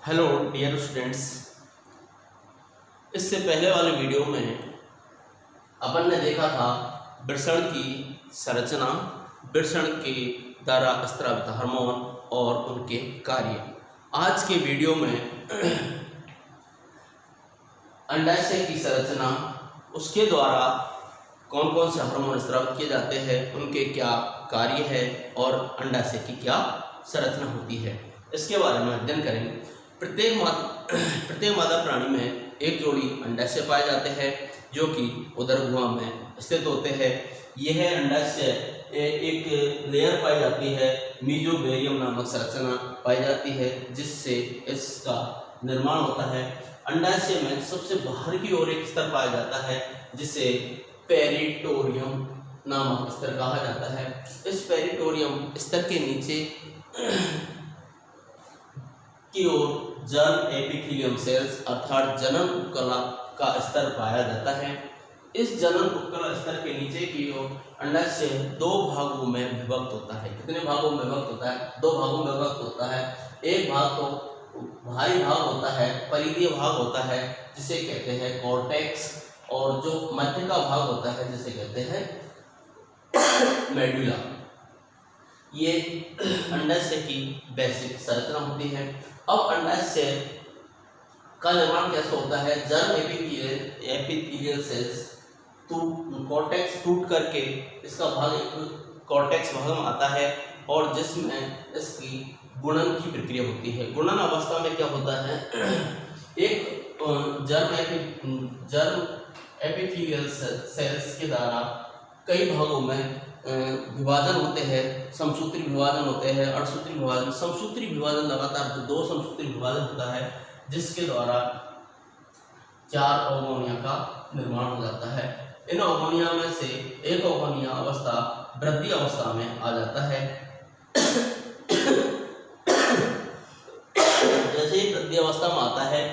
Hello dear students. इससे पहले वाले वीडियो में अपन ने देखा था वृषण की संरचना, वृषण के द्वारा स्रावित हार्मोन और उनके कार्य। आज के वीडियो में अंडाशय की संरचना, उसके द्वारा कौन कौन से हार्मोन स्रावित किए जाते हैं, उनके क्या कार्य है और अंडाशय की क्या संरचना होती है, इसके बारे में अध्ययन करेंगे। प्रत्येक मादा प्राणी में एक जोड़ी अंडाशय पाए जाते हैं जो कि उदर गुहा में स्थित होते हैं। यह अंडाशय एक लेयर पाई जाती है, मीजोबैरियम नामक संरचना पाई जाती है, जिससे इसका निर्माण होता है। अंडाशय में सबसे बाहर की ओर एक स्तर पाया जाता है जिसे पेरिटोरियम नामक स्तर कहा जाता है। इस पेरिटोरियम स्तर के नीचे की ओर जर्म एपिथेलियम सेल्स अर्थात जनन उपकला का स्तर पाया जाता है। इस जनन उपकला स्तर के नीचे की ओर अंडाशय दो भागों में विभक्त होता है। कितने भागों में विभक्त होता है? दो भागों में विभक्त होता है। एक भाग तो बाहरी भाग होता है, परिधीय भाग होता है जिसे कहते हैं कॉर्टेक्स, और जो मध्य का भाग होता है जिसे कहते हैं मेडुला। ये अंडाशय की बेसिक संरचना होती है। अब अंडाशय का निर्माण कैसे होता है? जर्म एपिथेलियल सेल्स कॉर्टेक्स टूट करके इसका भाग एक कॉर्टेक्स भाग में आता है और जिसमें इसकी गुणन की प्रक्रिया होती है। गुणन अवस्था में क्या होता है? एक जर्म एपिथेलियल सेल्स के द्वारा कई भागों में विभाजन होते हैं। समसूत्री विभाजन होते हैं, अर्धसूत्री विभाजन। समसूत्री विभाजन लगातार दो समसूत्री विभाजन होता है जिसके द्वारा 4 ओगोनिया का निर्माण हो जाता है। इन ओगोनिया में से एक ओगोनिया अवस्था वृद्धि अवस्था में आ जाता है। जैसे ही वृद्धि अवस्था में आता है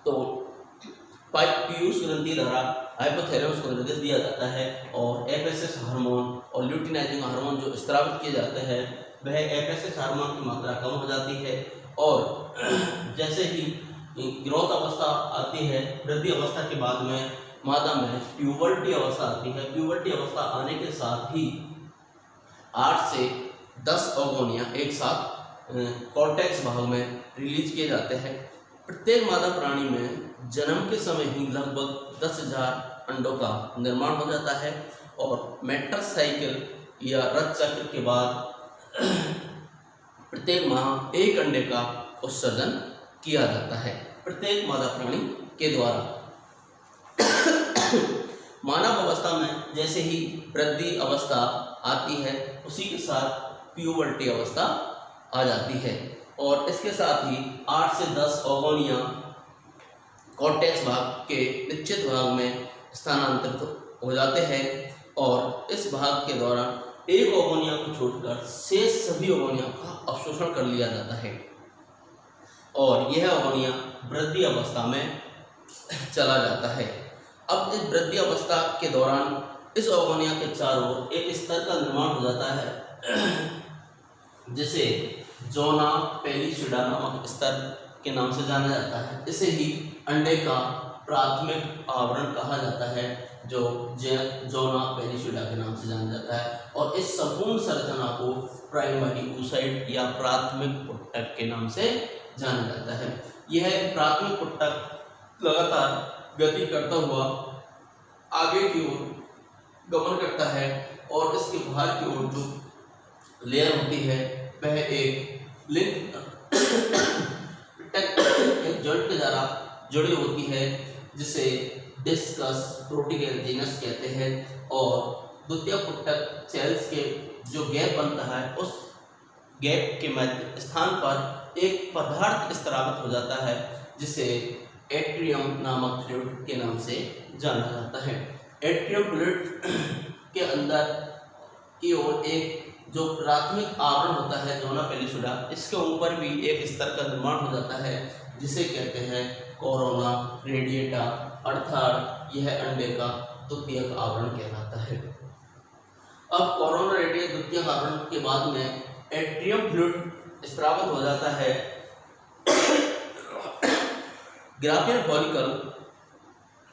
तो पीयूष ग्रंथि द्वारा हाइपोथैलेमस को निर्देश दिया जाता है और एफएसएस हार्मोन और ल्यूटिनाइजिंग हार्मोन जो स्रावित किए जाते हैं, वह एफएसएस हार्मोन की मात्रा कम हो जाती है। और जैसे ही ग्रोथ अवस्था आती है, वृद्धि अवस्था के बाद में मादा में प्यूबर्टी अवस्था आती है। प्यूबर्टी अवस्था आने के साथ ही 8 से 10 ओगोनिया एक साथ कॉर्टेक्स भाग में रिलीज किए जाते हैं। प्रत्येक मादा प्राणी में जन्म के समय ही लगभग 10,000 अंडों का निर्माण हो जाता है और मैट्रिक्स साइकिल या रथ चक्र के बाद प्रत्येक माह एक अंडे का उत्सर्जन किया जाता है प्रत्येक मादा प्राणी के द्वारा। मानव अवस्था में जैसे ही वृद्धि अवस्था आती है, उसी के साथ प्यूबर्टी अवस्था आ जाती है और इसके साथ ही 8 से 10 ओगोनिया कॉर्टेक्स भाग के निश्चित भाग में स्थानांतरित हो जाते हैं और इस भाग के दौरान एक ओगोनिया को छोड़कर शेष सभी ओगोनिया का अवशोषण कर लिया जाता है और यह ओगोनिया वृद्धि अवस्था में चला जाता है। अब इस वृद्धि अवस्था के दौरान इस ओगोनिया के चारों ओर एक स्तर का निर्माण हो जाता है जिसे जोना पेलिसुडा नामक स्तर के नाम से जाना जाता है। इसे ही अंडे का प्राथमिक आवरण कहा जाता है जो जोना पेलिसुडा के नाम से जाना जाता है और इस संपूर्ण संरचना को प्राइमरी oocyte या प्राथमिक पुट्टक के नाम से जाना जाता है। यह प्राथमिक पुट्टक लगातार गति करता हुआ आगे की ओर गमन करता है और इसके बाहर की ओर जो लेयर होती है वह एक लिंक जॉइंट के द्वारा जुड़ी होती है जिसे डिस्कस प्रोटीगेलजिनस कहते हैं और द्वितीय पुट्टक सेल्स के जो गैप बनता है, उस गैप के मध्य स्थान पर एक पदार्थ स्रावित हो जाता है जिसे एट्रियम नामक फ्लूइड के नाम से जाना जाता है। एट्रियम फ्लूइड के अंदर की ओर एक जो प्राथमिक आवरण होता है जोना पेलिसुडा, इसके ऊपर भी एक स्तर का निर्माण हो जाता है जिसे कहते हैं कोरोना रेडिएटा, अर्थात यह अंडे का द्वितीयक आवरण कहलाता है। अब कोरोना रेडिएटा द्वितीयक आवरण के बाद में एट्रियम फ्लूइड स्रावित हो जाता है ग्राफियन फॉलिकल,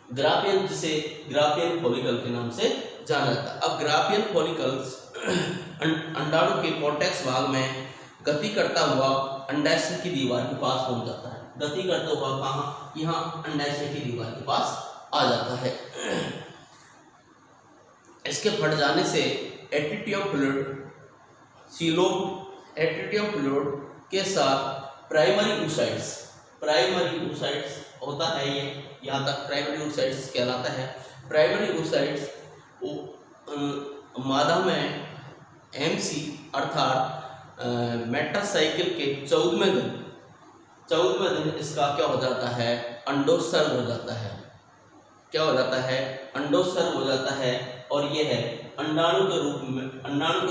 ग्राफियन जिसे ग्राफियन फॉलिकल के नाम से जाना जाता है। अब ग्राफियन फॉलिकल्स अंडाणु के कॉर्टेक्स भाग में गति करता हुआ अंडाशय की दीवार के पास पहुंच जाता है। गति करता हुआ कहाँ? यहाँ अंडाशय की दीवार के पास आ जाता है। इसके फट जाने से एट्रिटियम फ्लूइड, सीलोम एट्रिटियम फ्लूइड के साथ प्राइमरी oocytes होता है, ये यहाँ तक प्राइमरी oocytes कहलाता है। प्राइमरी oocytes मादा में MC अर्थात मेटासाइकिल के 14वें दिन इसका क्या हो जाता है? अंडोत्सर्ग हो जाता है। क्या हो जाता है? अंडोत्सर्ग हो जाता है और यह अंडाणु के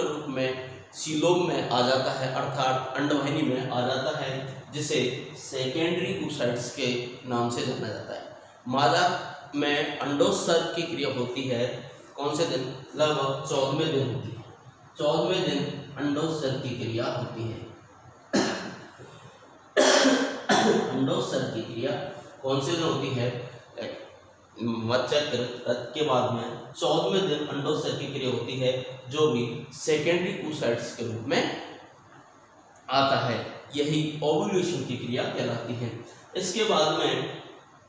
रूप में सीलोम में आ जाता है अर्थात अंडवाहिनी में आ जाता है, जिसे सेकेंडरी oocytes के नाम से जाना जाता है। मादा में अंडोत्सर्ग की क्रिया होती है कौन से दिन? लगभग 14वें दिन होती है। 14वें दिन अंडोत्सर्ग की क्रिया होती है। अंडोत्सर्ग की क्रिया कौन से दिन होती है? मध्यचक्र के बाद में 14वें दिन अंडोत्सर्ग की क्रिया होती है, जो भी सेकेंडरी oocytes के रूप में आता है। यही ओव्यूलेशन की क्रिया कहलाती है। इसके बाद में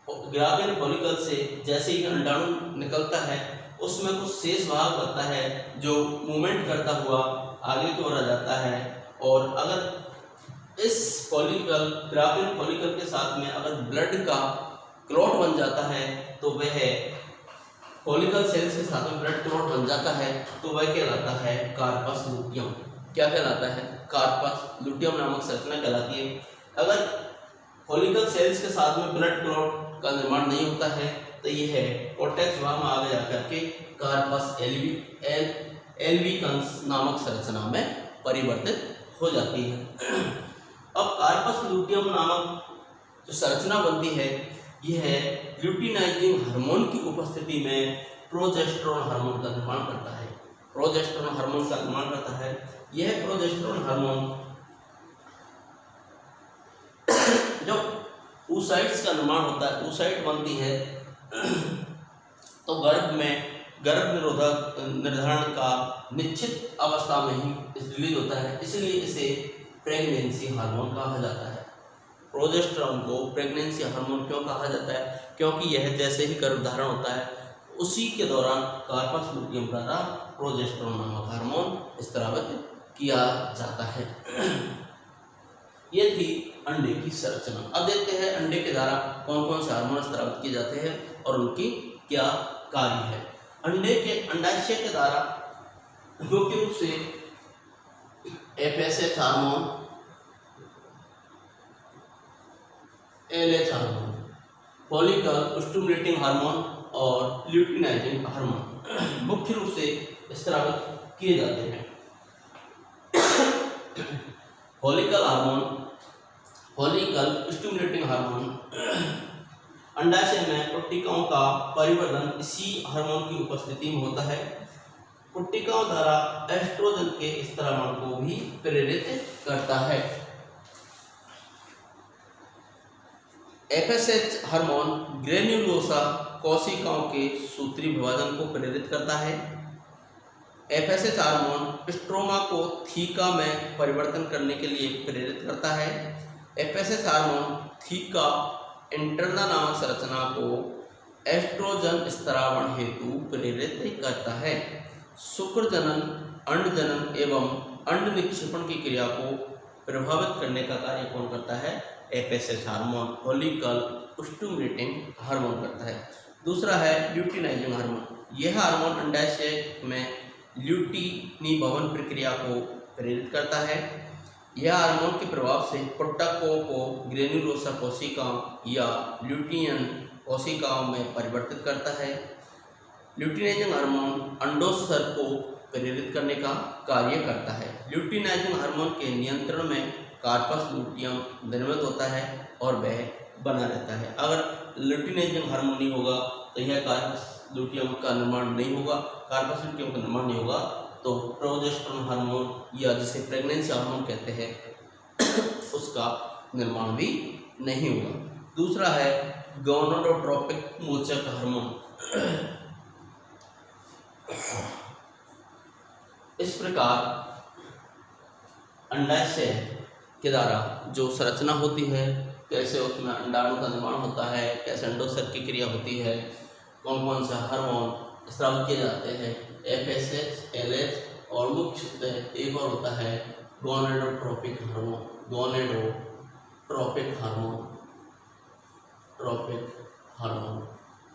ग्राफियन फॉलिकल से जैसे ही अंडाणु निकलता है, उसमें कुछ शेष भाग होता है जो मूवमेंट करता हुआ आगे की ओर आ जाता है। और अगर इस ग्राफियन फॉलिकल के साथ में अगर ब्लड का क्लॉट बन जाता है तो वह फॉलिकल सेल्स के साथ में ब्लड क्लॉट बन जाता है तो वह कहलाता है कार्पस लूटियम। क्या कहलाता है? कार्पस लूटियम नामक संरचना कहलाती है। अगर फॉलिकल सेल्स के साथ में ब्लड क्लॉट का निर्माण नहीं होता है तो यह कॉर्टेक्स भाग में आगे जाकर के कार्पस एल्विकन्स नामक संरचना में परिवर्तित हो जाती है। अब कार्पस लूटियम नामक जो संरचना बनती है, यह ल्यूटिनाइजिंग हार्मोन की उपस्थिति में प्रोजेस्टेरोन हार्मोन का निर्माण करता है। प्रोजेस्टेरोन हार्मोन का निर्माण करता है। यह प्रोजेस्टेरोन हार्मोन जब oocytes का निर्माण होता है, oocyte बनती है, तो गर्भ निरोधक निर्धारण का निश्चित अवस्था में ही रिलीज होता है, इसलिए इसे प्रेगनेंसी हार्मोन कहा जाता है। प्रोजेस्टेरोन को प्रेगनेंसी हार्मोन क्यों कहा जाता है? क्योंकि यह जैसे ही गर्भधारण होता है उसी के दौरान कार्पस लूटियम द्वारा प्रोजेस्टेरोन नामक हार्मोन स्रावित किया जाता है। ये थी अंडे की संरचना। अब देखते हैं अंडे के द्वारा कौन कौन से हार्मोन स्रावित किए जाते हैं और उनकी क्या कार्य है। अंडाशय के द्वारा मुख्य रूप से FSH hormone, LH hormone, follicle stimulating hormone और ल्यूटिनाइजिंग हार्मोन मुख्य रूप से स्रावित किए जाते हैं। फॉलिकल स्टिमुलेटिंग हार्मोन अंडाशय में पुट्टिकाओं का परिवर्धन इसी हार्मोन की उपस्थिति में होता है। पुट्टिकाओं द्वारा एस्ट्रोजन के स्त्रावण को भी प्रेरित करता है। FSH हार्मोन ग्रेन्युलोसा कोशिकाओं के सूत्री विभाजन को प्रेरित करता है। FSH हार्मोन स्ट्रोमा को थीका में परिवर्तन करने के लिए प्रेरित करता है। FSH हार्मोन थीका इंटरना नामक संरचना को एस्ट्रोजन स्त्रावण हेतु प्रेरित करता है। शुक्र जनन, अंड जनन एवं अंड निक्षेपण की क्रिया को प्रभावित करने का कार्य कौन करता है? FSH hormone follicle stimulating hormone करता है। दूसरा है ल्यूटिनाइजिंग हार्मोन। यह हार्मोन अंडाशय में ल्यूटिनी भवन प्रक्रिया को प्रेरित करता है। यह हार्मोन के प्रभाव से पुट्टकों को ग्रेन्युलोसा कोशिकाओं या ल्यूटियन कोशिकाओं में परिवर्तित करता है। ल्यूटिनाइजिंग हार्मोन अंडोत्सर्ग को प्रेरित करने का कार्य करता है। ल्यूटिनाइजिंग हार्मोन के नियंत्रण में कार्पस लूटियम निर्मित होता है और वह बना रहता है। अगर ल्यूटिनाइजिंग हार्मोन नहीं होगा तो यह कार्पस लूटियम का निर्माण नहीं होगा। कार्पस लूटियम का निर्माण नहीं होगा तो प्रोजेस्टेरोन हार्मोन या जिसे प्रेगनेंसी हार्मोन कहते हैं उसका निर्माण भी नहीं होगा। दूसरा है गोनाडोट्रोपिक मोचक हार्मोन। इस प्रकार अंडाशय के द्वारा जो संरचना होती है, कैसे उसमें अंडाणु का निर्माण होता है, कैसे अंडोत्सर्ग की क्रिया होती है, कौन कौन से हार्मोन स्राव किए जाते हैं, FSH, LH, और मुख्य एक और होता है गोनाडोट्रोपिक हार्मोन। गोनाडोट्रोपिक हार्मोन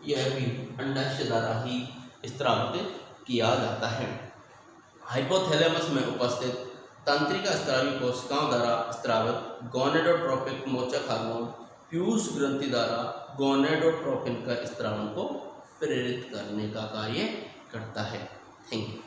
यह भी अंडाशय द्वारा ही स्रावित किया जाता है। हाइपोथैलेमस में उपस्थित तंत्रिका स्रावी कोशिकाओं द्वारा स्रावित गोनाडोट्रोपिक मोचक हार्मोन पीयूष ग्रंथि द्वारा गोनाडोट्रोपिन का स्रावन को प्रेरित करने का कार्य करता है। Thank you.